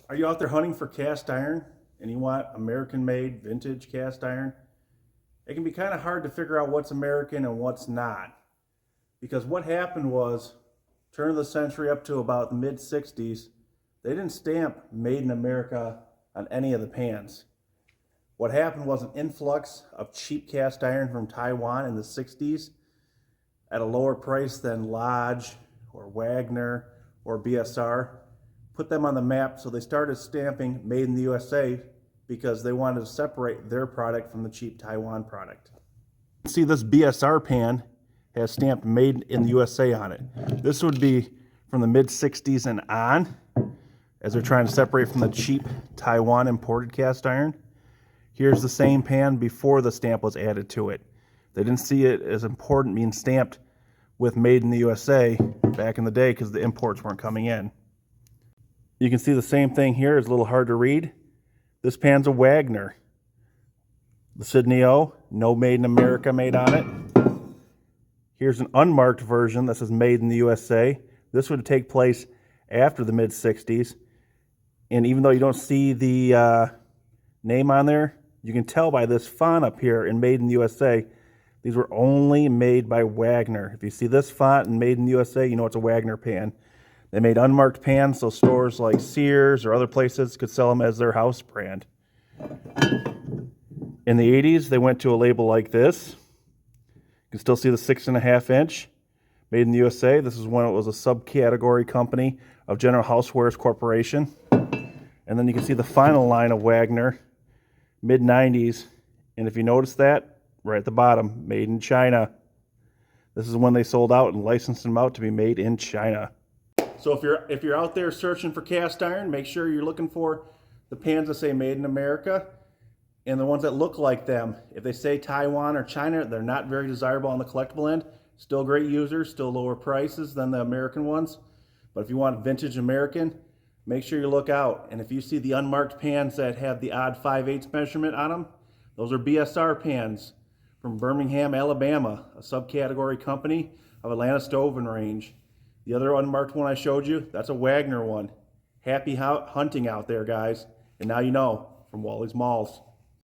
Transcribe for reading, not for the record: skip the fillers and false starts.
Are you out there hunting for cast iron and you want American-made vintage cast iron? It can be kind of hard to figure out what's American and what's not. Because what happened was, turn of the century up to about the mid-60s, they didn't stamp Made in America on any of the pans. What happened was an influx of cheap cast iron from Taiwan in the 60s at a lower price than Lodge or Wagner or BSR. Put them on the map, so they started stamping Made in the USA because they wanted to separate their product from the cheap Taiwan product. See, this BSR pan has stamped Made in the USA on it. This would be from the mid-60s and on, as they're trying to separate from the cheap Taiwan imported cast iron. Here's the same pan before the stamp was added to it. They didn't see it as important being stamped with Made in the USA back in the day because the imports weren't coming in. You can see the same thing here. It's a little hard to read. This pan's a Wagner. The Sydney O, no Made in America made on it. Here's an unmarked version that says Made in the USA. This would take place after the mid-60s. And even though you don't see the name on there, you can tell by this font up here in Made in the USA, these were only made by Wagner. If you see this font and Made in the USA, you know it's a Wagner pan. They made unmarked pans so stores like Sears or other places could sell them as their house brand. In the 80s, they went to a label like this. You can still see the 6.5 inch. Made in the USA. This is when it was a subcategory company of General Housewares Corporation. And then you can see the final line of Wagner, mid-90s. And if you notice that, right at the bottom, made in China. This is when they sold out and licensed them out to be made in China. So if you're out there searching for cast iron, make sure you're looking for the pans that say Made in America and the ones that look like them. If they say Taiwan or China, they're not very desirable on the collectible end. Still great users, still lower prices than the American ones. But if you want vintage American, make sure you look out. And if you see the unmarked pans that have the odd 5/8 measurement on them, those are BSR pans from Birmingham, Alabama, a subcategory company of Atlanta Stove and Range. The other unmarked one I showed you, that's a Wagner one. Happy hunting out there, guys. And now you know, from Wally's Malls.